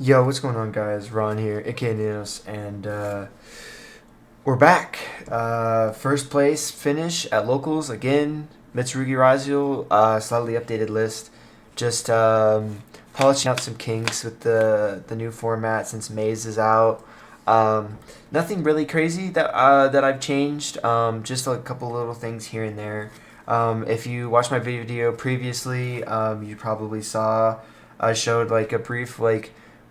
Yo, what's going on, guys? Ron here, aka Ninos, and we're back. First place finish at locals again. Mitsurugi Ryzeal, slightly updated list. Just polishing out some kinks with the new format since Maze is out. Nothing really crazy that I've changed. Just a couple little things here and there. If you watched my video previously, you probably saw I showed like a brief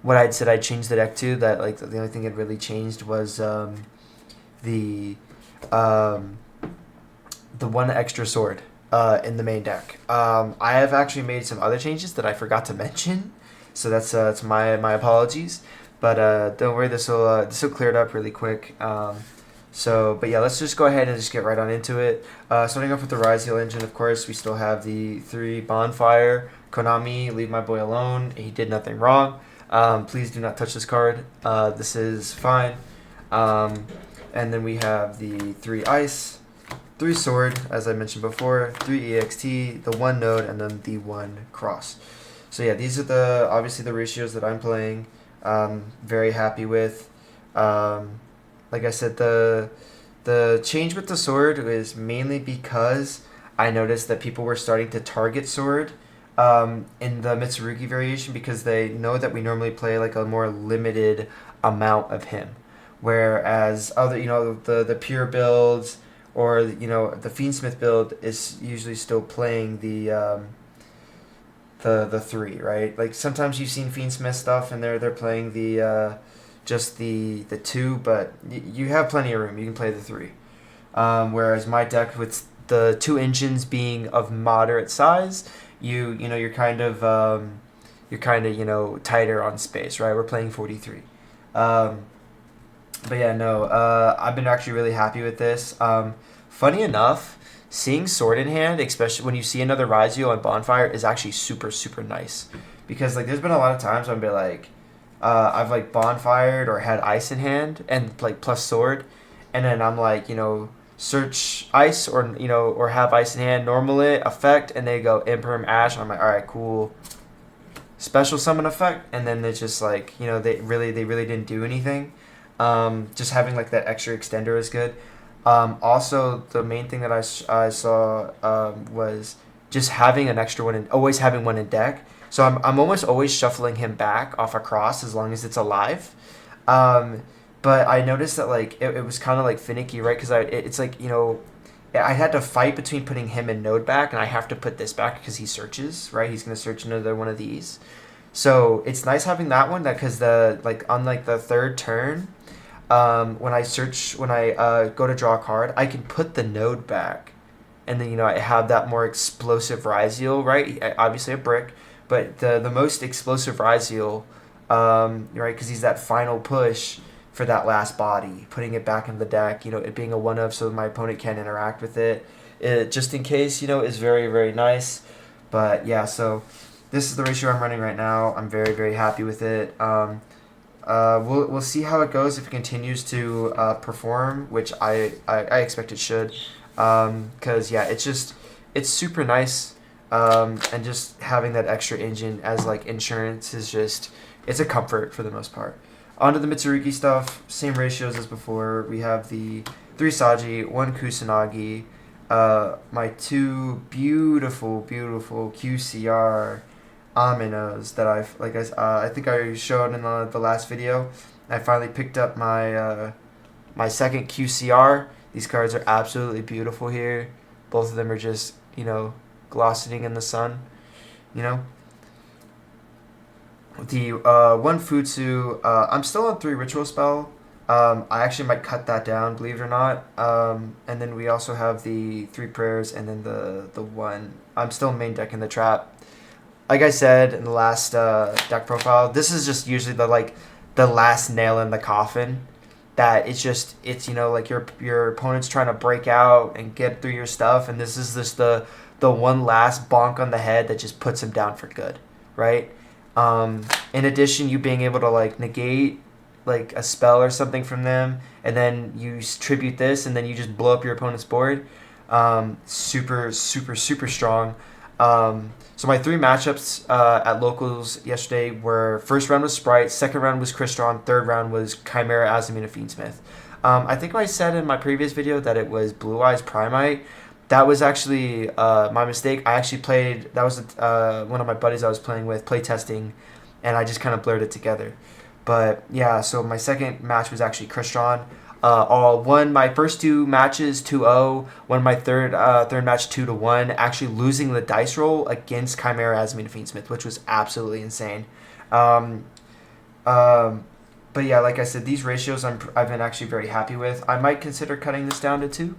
what I'd said I'd changed the deck to. That like the only thing it really changed was the um, the one extra sword in the main deck. I have actually made some other changes that I forgot to mention, so that's my apologies. But don't worry, this will clear it up really quick. But yeah, let's just go ahead and just get right on into it. Starting off with the Ryzeal engine, of course, we still have the 3 Bonfire. Konami, leave my boy alone. He did nothing wrong. Please do not touch this card. This is fine. And then we have the 3 Ice, 3 Sword, as I mentioned before, 3 EXT, the 1 Node, and then the 1 Cross. So yeah, these are obviously the ratios that I'm playing. Very happy with. Like I said, the change with the sword is mainly because I noticed that people were starting to target sword in the Mitsurugi variation because they know that we normally play like a more limited amount of him, whereas other the pure builds or the Fiendsmith build is usually still playing the 3, right? Like sometimes you've seen Fiendsmith stuff and they're playing the just the 2, but you have plenty of room. You can play the 3. Whereas my deck with the 2 engines being of moderate size, you're kind of tighter on space, right? We're playing 43. But yeah, no, I've been actually really happy with this. Funny enough, seeing Sword in hand, especially when you see another Ryzeal on Bonfire, is actually super, super nice. Because like there's been a lot of times I've been like, I've like Bonfired or had Ice in hand and like plus Sword, and then I'm like, search Ice or have Ice in hand, normal it, effect, and they go Imperm Ash. And I'm like, all right, cool. Special summon effect, and then it's just like they really didn't do anything. Just having like that extra extender is good. Also, the main thing that I saw was just having an extra one and always having one in deck. So I'm almost always shuffling him back off a cross as long as it's alive. But I noticed that like it was kind of like finicky, right? Because it's like I had to fight between putting him in node back, and I have to put this back because he searches, right? He's gonna search another one of these. So it's nice having that one, that because on like the 3rd turn, when I go to draw a card, I can put the node back, and then I have that more explosive Ryzeal, right? Obviously a brick, but the most explosive Ryzeal, right? Because he's that final push for that last body, putting it back in the deck. It being a 1-of, so my opponent can't interact with it. Just in case, is very, very nice. But yeah, so this is the ratio I'm running right now. I'm very, very happy with it. We'll see how it goes if it continues to perform, which I expect it should. Because yeah, it's super nice. And just having that extra engine as like insurance is it's a comfort for the most part. Onto the Mitsurugi stuff, same ratios as before. We have the 3 Saji, 1 Kusanagi, my 2 beautiful, beautiful QCR Aminos that I think I showed in the last video. I finally picked up my second QCR. These cards are absolutely beautiful here. Both of them are just glossing in the sun. The 1 Futsu, I'm still on 3 Ritual Spell. I actually might cut that down, believe it or not. And then we also have the 3 Prayers, and then the 1. I'm still main deck in the Trap. Like I said in the last deck profile, this is just usually the last nail in the coffin. That it's like your opponent's trying to break out and get through your stuff, and this is just the one last bonk on the head that just puts him down for good, right? In addition, you being able to like negate like a spell or something from them, and then you tribute this, and then you just blow up your opponent's board. Super, super, super strong. So my 3 matchups at locals yesterday were: first round was Sprite, second round was Crystron, third round was Chimera, Azumina, Fiendsmith. I think I said in my previous video that it was Blue Eyes Primite. That was actually my mistake. I actually played, that was one of my buddies I was playing with, play testing, and I just kind of blurred it together. But yeah, so my second match was actually Crystron. Won my first 2 matches 2-0. Won my third match 2-1. Actually losing the dice roll against Chimera, Azumina, Fiendsmith, which was absolutely insane. Um, um, but yeah, like I said, these ratios I've been actually very happy with. I might consider cutting this down to 2,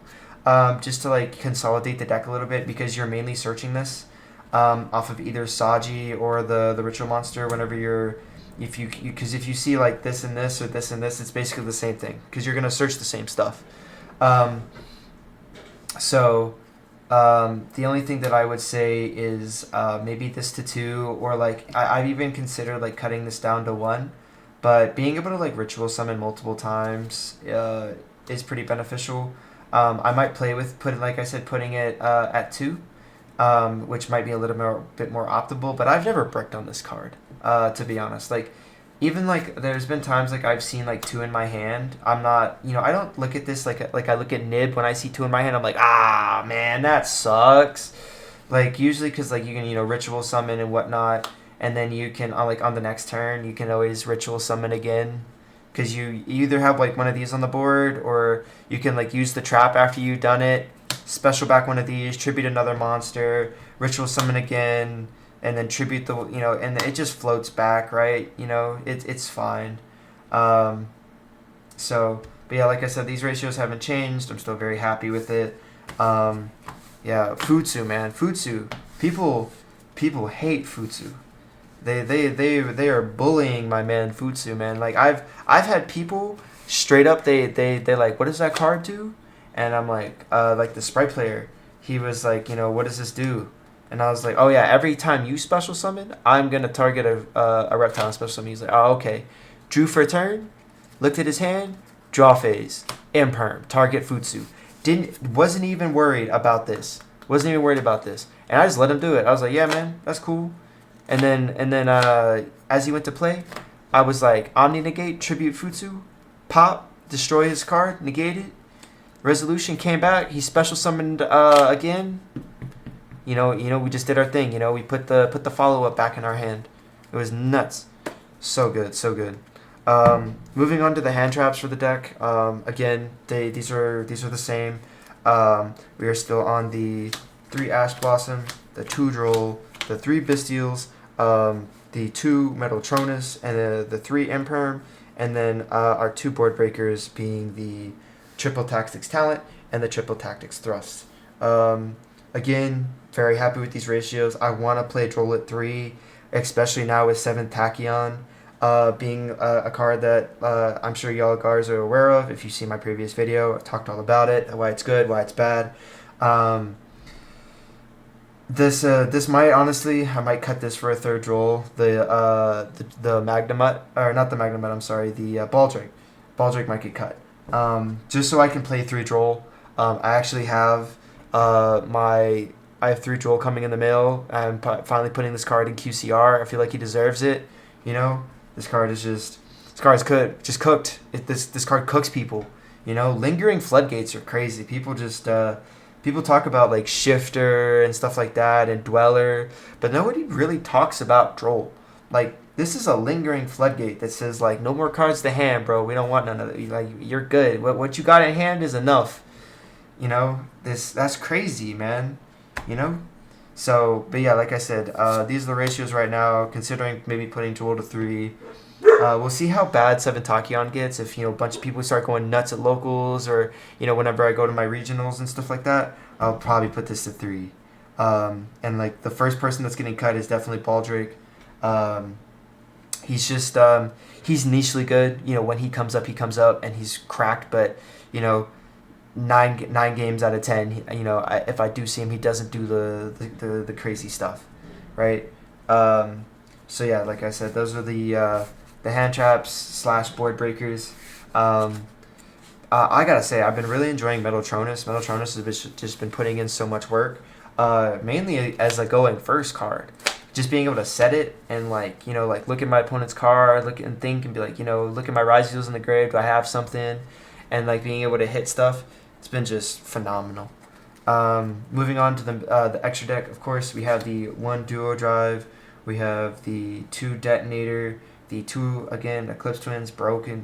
just to like consolidate the deck a little bit, because you're mainly searching this off of either Saji or the Ritual Monster whenever you're, because if you see like this and this or this and this, it's basically the same thing, because you're gonna search the same stuff. Um, so the only thing that I would say is maybe this to 2, or like I've even considered like cutting this down to 1. But being able to like ritual summon multiple times is pretty beneficial. I might play with putting it at 2, which might be a bit more optimal. But I've never bricked on this card, to be honest. Like, even like there's been times like I've seen like 2 in my hand. I'm not, I don't look at this like I look at Nib when I see 2 in my hand. I'm like, ah man, that sucks. Like usually because like you can ritual summon and whatnot. And then you can, like on the next turn, you can always ritual summon again, because you either have like one of these on the board, or you can like use the trap after you've done it, special back one of these, tribute another monster, ritual summon again, and then tribute and it just floats back, right? It's fine. But yeah, like I said, these ratios haven't changed. I'm still very happy with it. Yeah, Futsu, man, Futsu. People hate Futsu. They are bullying my man Futsu, man. Like I've had people straight up they like, what does that card do? And I'm like the Sprite player, he was like, what does this do? And I was like, oh yeah, every time you special summon, I'm gonna target a reptile and special summon. He's like, oh okay. Drew for a turn, looked at his hand, draw phase, imperm, target Futsu. Wasn't even worried about this. And I just let him do it. I was like, yeah man, that's cool. And then as he went to play, I was like, Omni negate, tribute Futsu, pop, destroy his card, negate it. Resolution came back. He special summoned again. We just did our thing. We put the follow up back in our hand. It was nuts. So good, so good. Moving on to the hand traps for the deck. Again, these are the same. We are still on the 3 Ash Blossom, the 2 Droll, the 3 Bestials, the 2 Metaltronus, and the 3 Imperm, and then our 2 board breakers being the Triple Tactics Talent and the Triple Tactics Thrust. Again, very happy with these ratios. I want to play Droll at 3, especially now with 7th Tachyon being a card that I'm sure y'all guys are aware of. If you see my previous video, I've talked all about it, why it's good, why it's bad. This might, honestly, I might cut this for a 3rd Droll. The Magnemite, or not the Magnemite, I'm sorry, the Baldrake. Baldrake might get cut. Just so I can play 3 Droll. I actually have I have 3 Droll coming in the mail. I'm finally putting this card in QCR. I feel like he deserves it. This card is just cooked. This card cooks people. Lingering Floodgates are crazy. People just people talk about like Shifter and stuff like that and Dweller, but nobody really talks about Droll. Like, this is a Lingering Floodgate that says like, no more cards to hand, bro. We don't want none of it. Like, you're good. What you got in hand is enough. That's crazy, man. So, but yeah, like I said, these are the ratios right now. Considering maybe putting Droll to 3. We'll see how bad 7 Tachyon gets if, a bunch of people start going nuts at locals, or, whenever I go to my regionals and stuff like that. I'll probably put this to 3. And, like, the first person that's getting cut is definitely Baldrake. He's just, he's nichely good. When he comes up, and he's cracked, but, 9 games out of 10, if I do see him, he doesn't do the crazy stuff, right? So, yeah, like I said, those are the hand traps / board breakers. I gotta say, I've been really enjoying Metaltronus. Metaltronus has just been putting in so much work. mainly as a going first card. Just being able to set it and like like look at my opponent's card, look and think and be like look at my Ryzeals in the grave. Do I have something? And like being able to hit stuff. It's been just phenomenal. Moving on to the extra deck, of course, we have the 1 duo drive, we have the 2 detonator, the 2 again Eclipse Twins, broken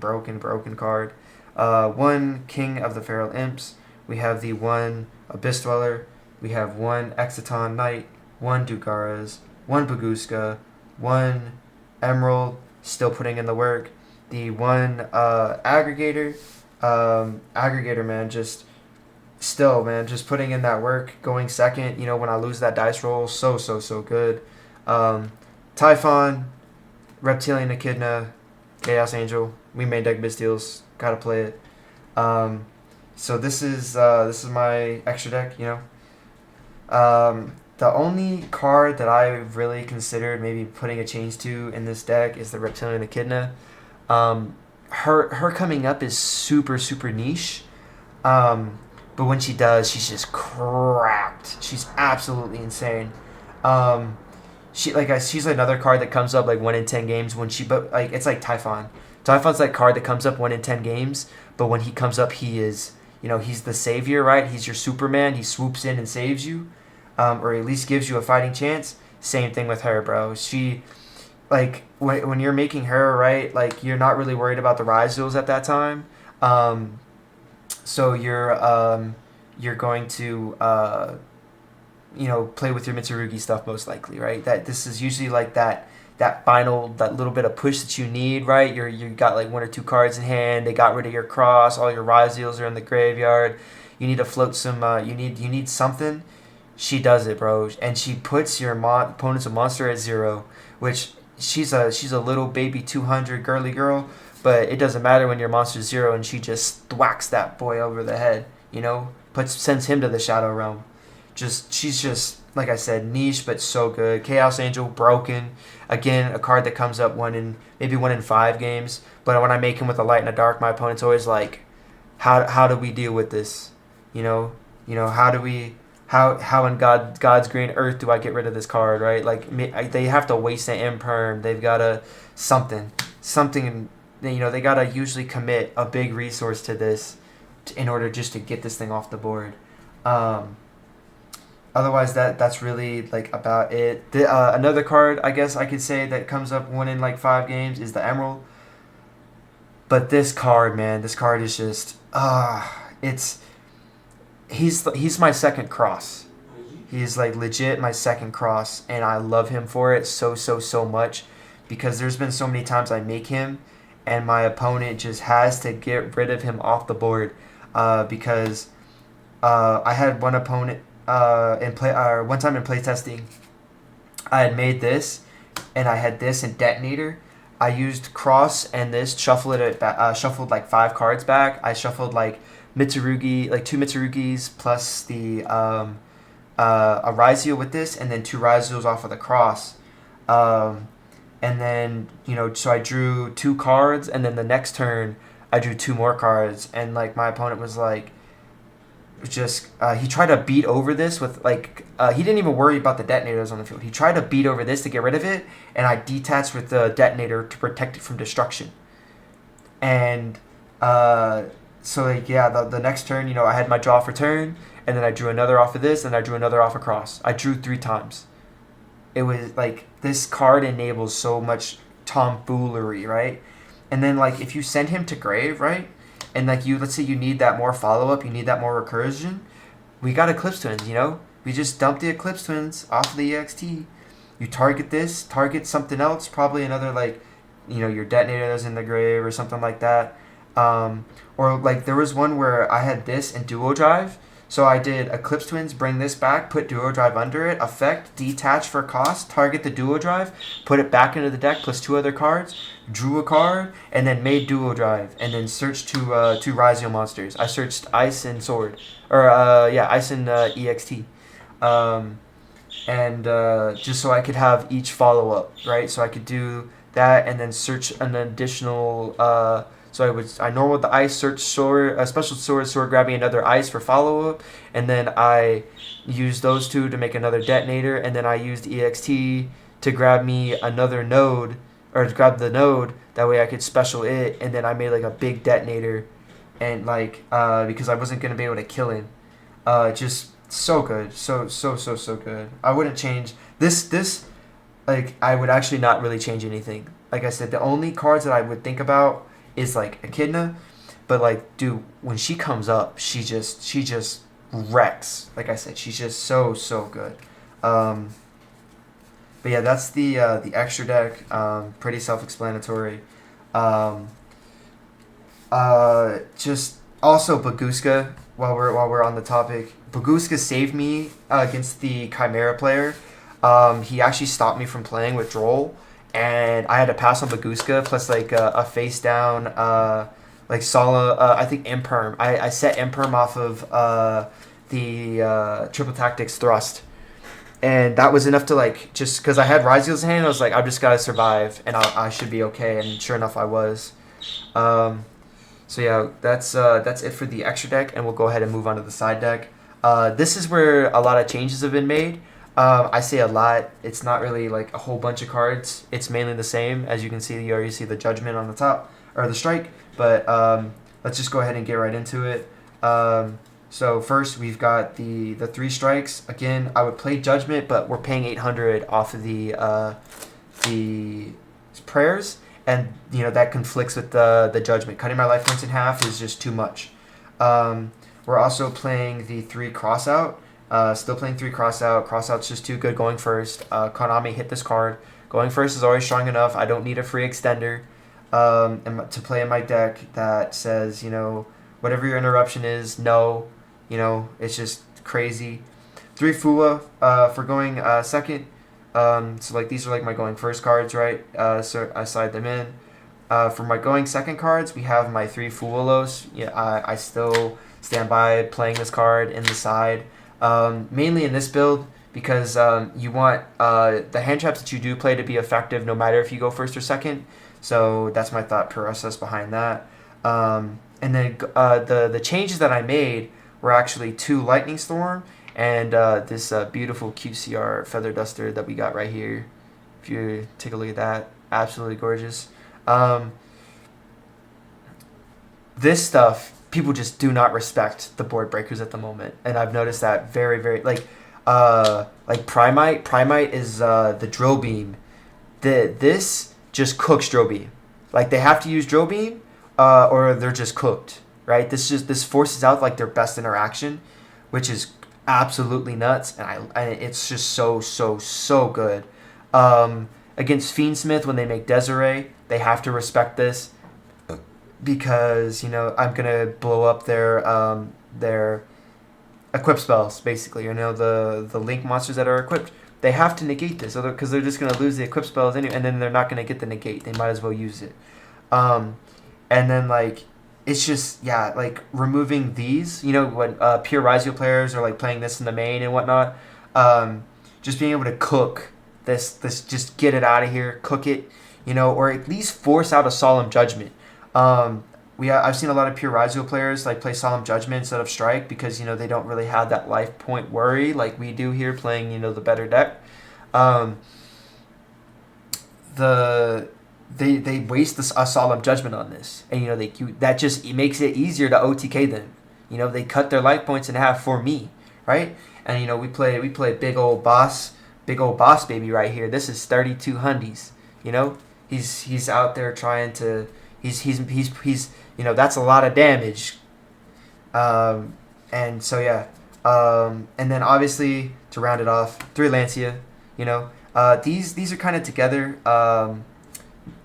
card, 1 King of the Feral Imps, we have the 1 Abyss Dweller, we have 1 Exciton Knight, 1 Dugaras, 1 Baguska, 1 Emerald, still putting in the work, the 1 Aggregator, Aggregator, man, just putting in that work, going second, when I lose that dice roll, so good. Typhon, Reptilian Echidna, Chaos Angel, we main deck Bystials, gotta play it. So this is my extra deck, the only card that I really considered maybe putting a change to in this deck is the Reptilian Echidna. Her coming up is super niche. But when she does, she's just cracked. She's absolutely insane. She's another card that comes up like 1 in 10 games but like it's like Typhon. Typhon's that card that comes up 1 in 10 games, but when he comes up, he is he's the savior, right? He's your Superman. He swoops in and saves you, or at least gives you a fighting chance. Same thing with her, bro. She like when you're making her, right, like you're not really worried about the Ryzeals at that time. So you're going to play with your Mitsurugi stuff most likely, right? That this is usually like that little bit of push that you need, right? You got like 1 or 2 cards in hand. They got rid of your cross. All your Ryzeals are in the graveyard. You need to float some. You need something. She does it, bro, and she puts your opponent's a monster at 0, which she's a little baby 200 girly girl. But it doesn't matter when your monster's 0 and she just thwacks that boy over the head, sends him to the Shadow Realm. She's just, like I said, niche but so good. Chaos Angel, broken. Again, a card that comes up 1 in 5 games. But when I make him with a light and a dark, my opponent's always like, how do we deal with this? How in God's green earth do I get rid of this card, right? Like they have to waste an imperm. They've got to something. They gotta usually commit a big resource to this in order just to get this thing off the board. Otherwise, that's really like about it. Another card I guess I could say that comes up 1 in like 5 games is the Emerald. But this card, man, is just he's my second cross. He's like legit my second cross, and I love him for it so much because there's been so many times I make him and my opponent just has to get rid of him off the board because I had one opponent one time in playtesting. I had made this, and I had this in Detonator. I used Cross and this, shuffled like 5 cards back. I shuffled like Mitsurugi, like 2 Mitsurugis plus the a Ryzeal with this, and then 2 Ryzeals off of the Cross. And then, so I drew 2 cards, and then the next turn, I drew 2 more cards, and, like, my opponent was, like, he tried to beat over this with, like, he didn't even worry about the detonators on the field. He tried to beat over this to get rid of it, and I detached with the detonator to protect it from destruction. And, so, like, yeah, the next turn, I had my draw for turn, and then I drew another off of this, and I drew another off across. I drew 3 times. It was like this card enables so much tomfoolery, right? And then like if you send him to grave, right? And like let's say you need that more follow up, you need that more recursion. We got Eclipse Twins, We just dumped the Eclipse Twins off of the EXT. You target this, target something else, probably another like, your detonator that's in the grave or something like that. Or like there was one where I had this in Duo Drive. So I did Eclipse Twins, bring this back, put Duo Drive under it, effect, detach for cost, target the Duo Drive, put it back into the deck plus 2 other cards, drew a card, and then made Duo Drive, and then searched 2 Ryzeal monsters. I searched Ice and Sword, Ice and EXT. Just so I could have each follow up, right? So I could do that and then search an additional So I normal the ice, search sword, special sword grabbing another ice for follow up, and then I used those two to make another detonator, and then I used EXT to grab me another node, or to grab the node. That way I could special it, and then I made like a big detonator, and like because I wasn't gonna be able to kill him. Just so good, so good. I wouldn't change this. Like I would actually not really change anything. Like I said, the only cards that I would think about is like Echidna, but like, dude, when she comes up, she just wrecks. Like I said, she's just so good. But yeah, that's the extra deck. Pretty self-explanatory. Um, just also Baguska. While we're on the topic, Baguska saved me against the Chimera player. He actually stopped me from playing with Droll, and I had to pass on Baguska plus like a face down like Sala. I think Imperm. I set Imperm off of the Triple Tactics Thrust, and that was enough to like just because I had Ryzeal's hand. I was like, I just gotta survive, and I should be okay. And sure enough, I was. So yeah, that's it for the extra deck, and we'll go ahead and move on to the side deck. This is where a lot of changes have been made. I say a lot. It's not really like a whole bunch of cards. It's mainly the same. As you can see, you already see the Judgment on the top, or the Strike. But let's just go ahead and get right into it. So first, we've got the 3 strikes. Again, I would play Judgment, but we're paying 800 off of the prayers. And, you know, that conflicts with the Judgment. Cutting my life points in half is just too much. We're also playing the 3 crossout. Still playing 3 crossout. Crossout's just too good going first. Konami hit this card. Going first is always strong enough. I don't need a free extender to play in my deck that says, you know, whatever your interruption is, no. You know, it's just crazy. 3 Fua for going second. So like these are like my going first cards, right? So I slide them in. For my going second cards, we have my 3 Fuolos. Yeah, I still stand by playing this card in the side. Mainly in this build because you want the hand traps that you do play to be effective no matter if you go first or second. So that's my thought process behind that. And then the changes that I made were actually 2 Lightning Storm and this beautiful QCR Feather Duster that we got right here. If you take a look at that, absolutely gorgeous. This stuff, people just do not respect the board breakers at the moment, and I've noticed that very like Primite. Primite is the Drill Beam. This just cooks Drill Beam. Like they have to use Drill Beam, or they're just cooked. Right? This forces out like their best interaction, which is absolutely nuts, and it's just so good. Against Fiendsmith, when they make Desiree, they have to respect this because, you know, I'm gonna blow up their equip spells basically. You know, the link monsters that are equipped, they have to negate this, because they're just gonna lose the equip spells anyway, and then they're not gonna get the negate. They might as well use it. And then like it's just, yeah, like removing these, you know, when pure Ryzeal players are like playing this in the main and whatnot, just being able to cook this just get it out of here, cook it, you know, or at least force out a Solemn Judgment. I've seen a lot of pure Ryzeal players like play Solemn Judgment instead of Strike because, you know, they don't really have that life point worry like we do here playing, you know, the better deck. They waste a Solemn Judgment on this, and, you know, that just makes it easier to OTK them. You know, they cut their life points in half for me, right? And, you know, we play big old boss baby right here. This is 32 hundies. You know, he's out there trying to he's you know, that's a lot of damage. And so yeah, and then obviously to round it off, 3 Lancia. You know, these are kind of together.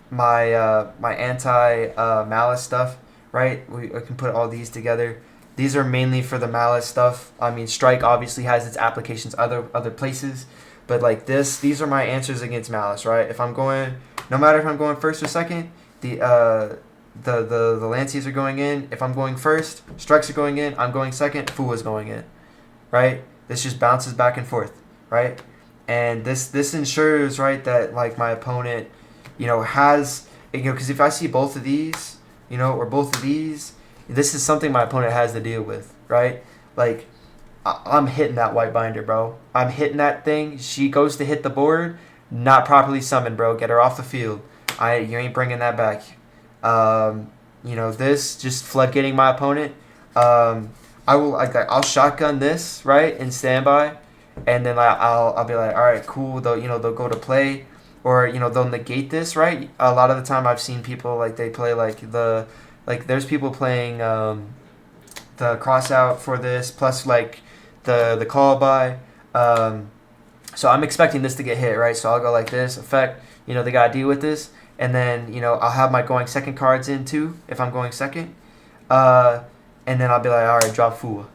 My anti malice stuff, right? I can put all these together. These are mainly for the malice stuff. I mean, Strike obviously has its applications other places, but like these are my answers against malice, right? If I'm going, no matter if I'm going first or second, the Lancias are going in. If I'm going first, Strikes are going in. I'm going second, Fua's going in, right? This just bounces back and forth, right? And this ensures, right, that like my opponent, you know, has, you know, because if I see both of these, or both of these, this is something my opponent has to deal with, right? Like, I'm hitting that white binder, bro. I'm hitting that thing. She goes to hit the board, not properly summoned, bro. Get her off the field. You ain't bringing that back. This just floodgating my opponent. I'll shotgun this, right, in standby, and then I'll be like, all right, cool. They'll go to play, or they'll negate this, right? A lot of the time I've seen people they play there's people playing the cross out for this plus the call by. So I'm expecting this to get hit, right? So I'll go like this effect. They gotta deal with this, and then I'll have my going second cards in too if I'm going second. And then I'll be like, all right, drop fool.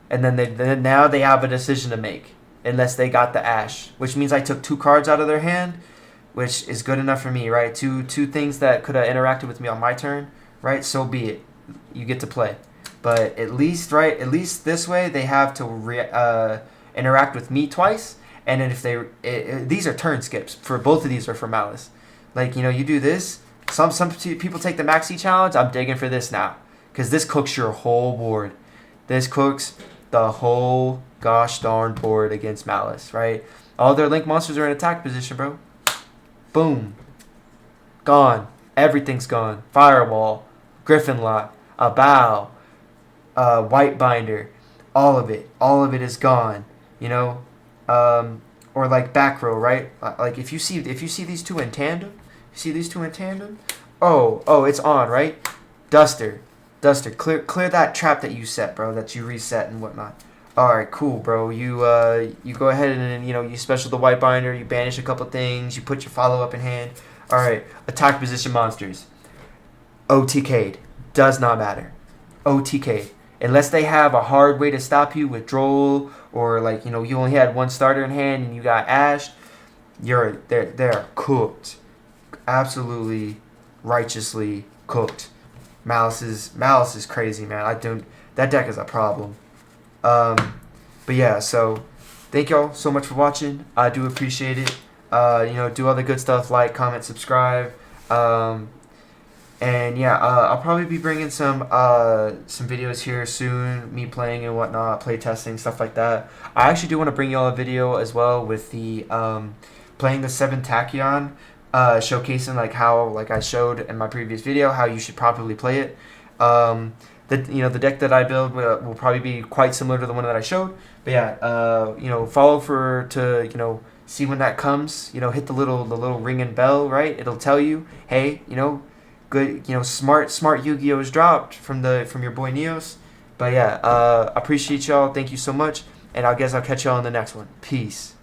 And then now they have a decision to make, unless they got the ash, which means I took 2 cards out of their hand, which is good enough for me, right? Two things that could have interacted with me on my turn, right? So be it. You get to play. But at least this way they have to interact with me twice. And then if these are turn skips. For both of these are for Malice. You do this. Some people take the maxi challenge. I'm digging for this now. Because this cooks your whole board. This cooks the whole gosh darn board against Malice, right? All their link monsters are in attack position, bro. Boom. Gone. Everything's gone. Firewall. Griffin Lock. A bow. White binder. All of it. All of it is gone. Or back row, right? If you see these two in tandem, oh, it's on, right? Duster, clear that trap that you set, bro, that you reset and whatnot. All right, cool, bro. You go ahead and you special the white binder, you banish a couple things, you put your follow up in hand. All right, attack position monsters. OTK'd. Does not matter. OTK'd. Unless they have a hard way to stop you with Droll, or you only had 1 starter in hand and you got ashed, they're cooked. Absolutely righteously cooked. Malice is crazy, man. That deck is a problem. But yeah, so thank y'all so much for watching. I do appreciate it. Do all the good stuff, like, comment, subscribe. And yeah, I'll probably be bringing some videos here soon, me playing and whatnot, play testing, stuff like that. I actually do want to bring y'all a video as well with the playing the 7 Tachyon, showcasing how I showed in my previous video how you should properly play it. The deck that I build will probably be quite similar to the one that I showed. But yeah, follow to see when that comes. Hit the little ringing bell, right? It'll tell you, hey, good, smart Yu-Gi-Oh is dropped from your boy Neos. But yeah, appreciate y'all. Thank you so much, and I guess I'll catch y'all in the next one. Peace.